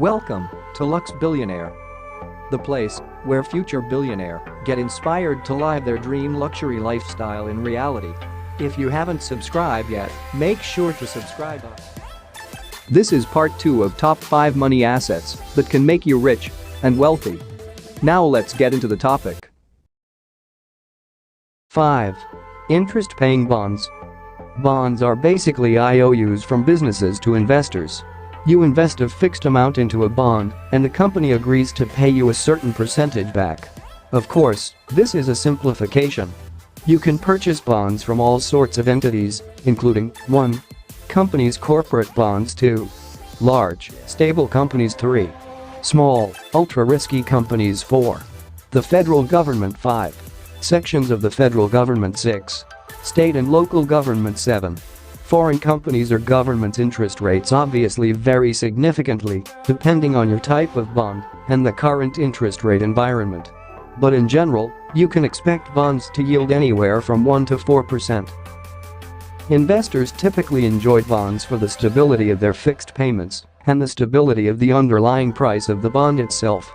Welcome to Lux Billionaire, the place where future billionaire get inspired to live their dream luxury lifestyle in reality. If you haven't subscribed yet, make sure to subscribe us. This is part 2 of top 5 money assets that can make you rich and wealthy. Now let's get into the topic. 5. Interest-paying bonds. Bonds are basically IOUs from businesses to investors. You invest a fixed amount into a bond, and the company agrees to pay you a certain percentage back. Of course, this is a simplification. You can purchase bonds from all sorts of entities, including 1. Companies' corporate bonds. 2. Large, stable companies. 3. Small, ultra-risky companies. 4. The federal government. 5. Sections of the federal government. 6. State and local government. 7. Foreign companies or governments. Interest rates obviously vary significantly depending on your type of bond and the current interest rate environment. But in general, you can expect bonds to yield anywhere from 1 to 4%. Investors typically enjoy bonds for the stability of their fixed payments and the stability of the underlying price of the bond itself.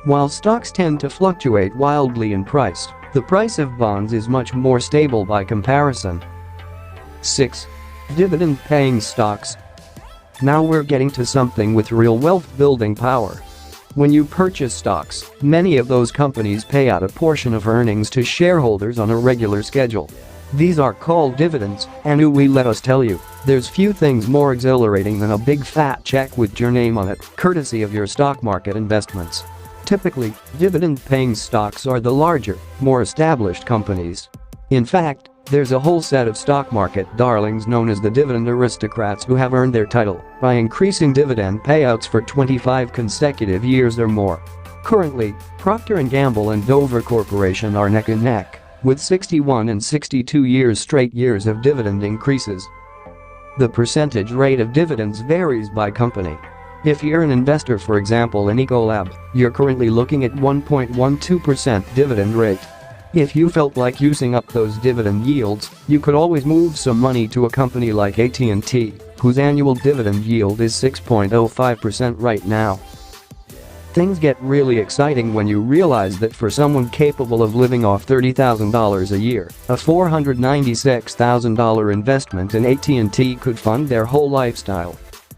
While stocks tend to fluctuate wildly in price, the price of bonds is much more stable by comparison. 6. Dividend-paying stocks. Now we're getting to something with real wealth-building power. When you purchase stocks, many of those companies pay out a portion of earnings to shareholders on a regular schedule. These are called dividends, and let us tell you, there's few things more exhilarating than a big fat check with your name on it, courtesy of your stock market investments. Typically, dividend-paying stocks are the larger, more established companies. In fact, there's a whole set of stock market darlings known as the dividend aristocrats who have earned their title by increasing dividend payouts for 25 consecutive years or more. Currently, Procter & Gamble and Dover Corporation are neck and neck, with 61 and 62 straight years of dividend increases. The percentage rate of dividends varies by company. If you're an investor, for example in Ecolab, you're currently looking at 1.12% dividend rate. If you felt like using up those dividend yields, you could always move some money to a company like AT&T, whose annual dividend yield is 6.05% right now. Things get really exciting when you realize that for someone capable of living off $30,000 a year, a $496,000 investment in AT&T could fund their whole lifestyle.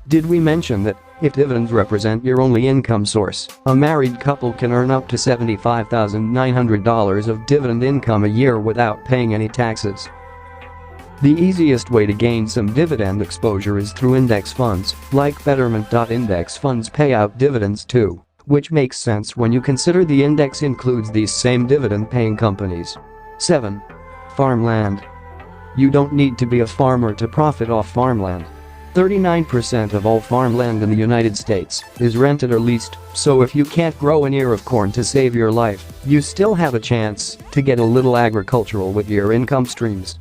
Did we mention that if dividends represent your only income source, a married couple can earn up to $75,900 of dividend income a year without paying any taxes? The easiest way to gain some dividend exposure is through index funds, like Betterment. Index funds pay out dividends too, which makes sense when you consider the index includes these same dividend-paying companies. 7. Farmland. You don't need to be a farmer to profit off farmland. 39% of all farmland in the United States is rented or leased, so if you can't grow an ear of corn to save your life, you still have a chance to get a little agricultural with your income streams.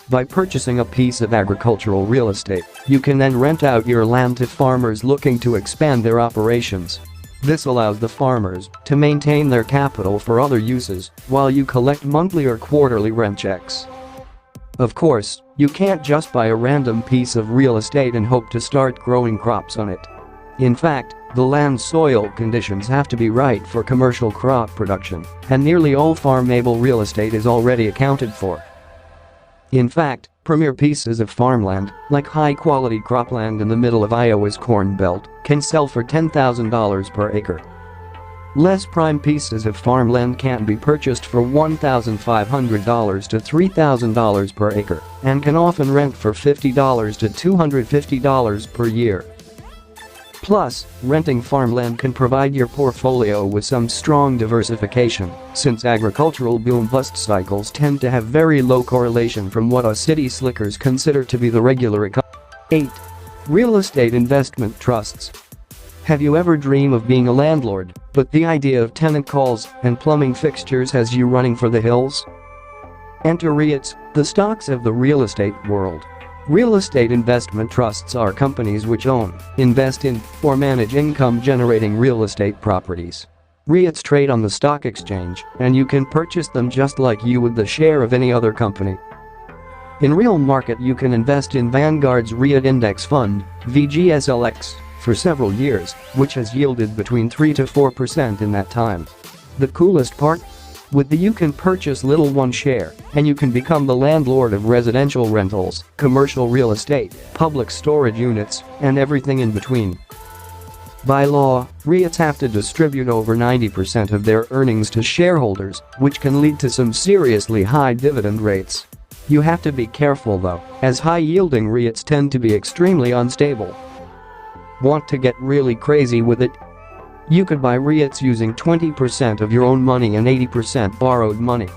By purchasing a piece of agricultural real estate, you can then rent out your land to farmers looking to expand their operations. This allows the farmers to maintain their capital for other uses while you collect monthly or quarterly rent checks. Of course, you can't just buy a random piece of real estate and hope to start growing crops on it. In fact, the land's soil conditions have to be right for commercial crop production, and nearly all farmable real estate is already accounted for. In fact, premier pieces of farmland, like high-quality cropland in the middle of Iowa's Corn Belt, can sell for $10,000 per acre. Less prime pieces of farmland can be purchased for $1,500 to $3,000 per acre and can often rent for $50 to $250 per year. Plus, renting farmland can provide your portfolio with some strong diversification, since agricultural boom-bust cycles tend to have very low correlation from what us city slickers consider to be the regular economy. 8. Real estate investment trusts. Have you ever dreamed of being a landlord, but the idea of tenant calls and plumbing fixtures has you running for the hills? Enter REITs, the stocks of the real estate world. Real estate investment trusts are companies which own, invest in, or manage income-generating real estate properties. REITs trade on the stock exchange, and you can purchase them just like you would the share of any other company. In real market you can invest in Vanguard's REIT Index Fund, VGSLX, for several years, which has yielded between 3 to 4% in that time. The coolest part? With the you can purchase little one share, and you can become the landlord of residential rentals, commercial real estate, public storage units, and everything in between. By law, REITs have to distribute over 90% of their earnings to shareholders, which can lead to some seriously high dividend rates. You have to be careful though, as high-yielding REITs tend to be extremely unstable. Want to get really crazy with it? You could buy REITs using 20% of your own money and 80% borrowed money.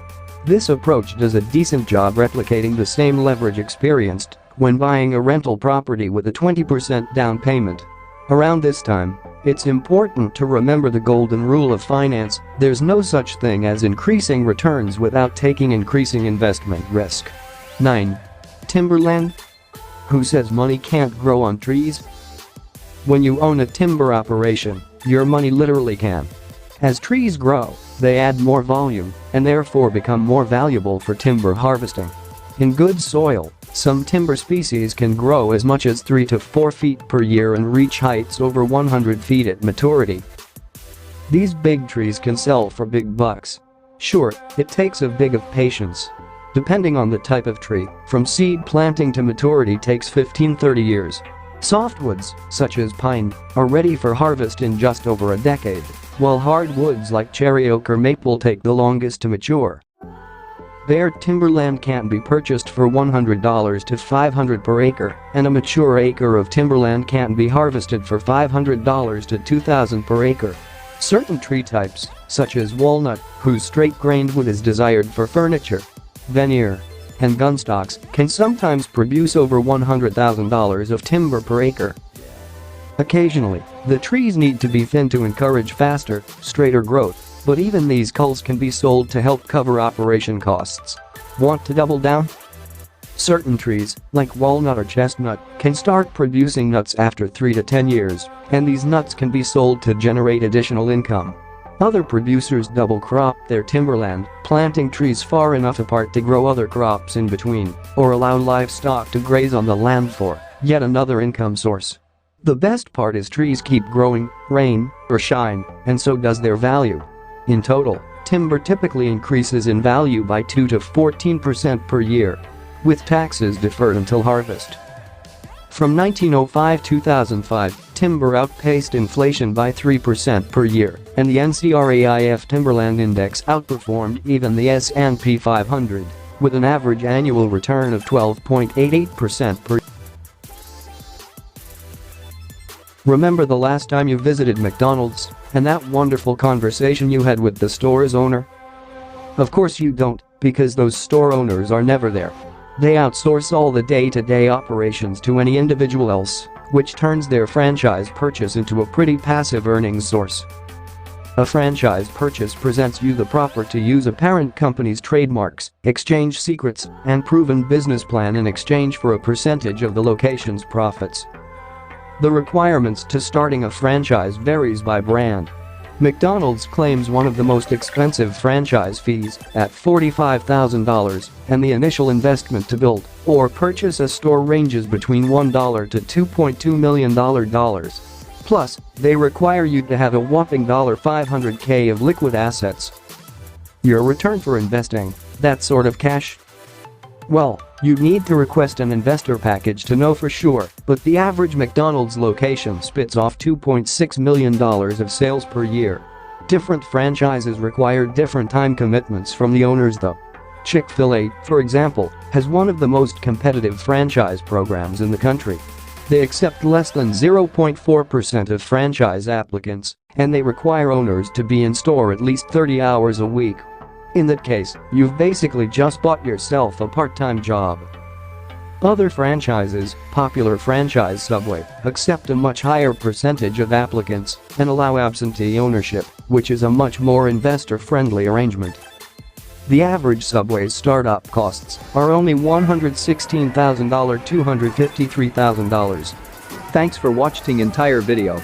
This approach does a decent job replicating the same leverage experienced when buying a rental property with a 20% down payment. Around this time, it's important to remember the golden rule of finance: there's no such thing as increasing returns without taking increasing investment risk. 9. Timberland? Who says money can't grow on trees? When you own a timber operation, your money literally can. As trees grow, they add more volume and therefore become more valuable for timber harvesting. In good soil, some timber species can grow as much as 3 to 4 feet per year and reach heights over 100 feet at maturity. These big trees can sell for big bucks. Sure, it takes a bit of patience. Depending on the type of tree, from seed planting to maturity takes 15-30 years. Softwoods, such as pine, are ready for harvest in just over a decade, while hardwoods like cherry oak or maple take the longest to mature. Bare timberland can be purchased for $100 to $500 per acre, and a mature acre of timberland can be harvested for $500 to $2,000 per acre. Certain tree types, such as walnut, whose straight-grained wood is desired for furniture, veneer, and gunstocks, can sometimes produce over $100,000 of timber per acre. Occasionally, the trees need to be thinned to encourage faster, straighter growth. But even these culls can be sold to help cover operation costs. Want to double down? Certain trees, like walnut or chestnut, can start producing nuts after 3 to 10 years, and these nuts can be sold to generate additional income. Other producers double crop their timberland, planting trees far enough apart to grow other crops in between, or allow livestock to graze on the land for yet another income source. The best part is trees keep growing, rain or shine, and so does their value. In total, timber typically increases in value by 2 to 14% per year, with taxes deferred until harvest. From 1905-2005, timber outpaced inflation by 3% per year, and the NCRAIF Timberland Index outperformed even the S&P 500, with an average annual return of 12.88% per year. Remember the last time you visited McDonald's and that wonderful conversation you had with the store's owner? Of course you don't, because those store owners are never there. They outsource all the day-to-day operations to any individual else, which turns their franchise purchase into a pretty passive earnings source. A franchise purchase presents you the property to use a parent company's trademarks, exchange secrets, and proven business plan in exchange for a percentage of the location's profits. The requirements to starting a franchise varies by brand. McDonald's claims one of the most expensive franchise fees at $45,000, and the initial investment to build or purchase a store ranges between $1 to $2.2 million. Plus, they require you to have a whopping $500K of liquid assets. Your return for investing that sort of cash? Well, you need to request an investor package to know for sure, but the average McDonald's location spits off $2.6 million of sales per year. Different franchises require different time commitments from the owners though. Chick-fil-A, for example, has one of the most competitive franchise programs in the country. They accept less than 0.4% of franchise applicants, and they require owners to be in store at least 30 hours a week. In that case, you've basically just bought yourself a part-time job. Other franchises, popular franchise Subway, accept a much higher percentage of applicants and allow absentee ownership, which is a much more investor-friendly arrangement. The average Subway's startup costs are only $116,000 to $253,000. Thanks for watching entire video.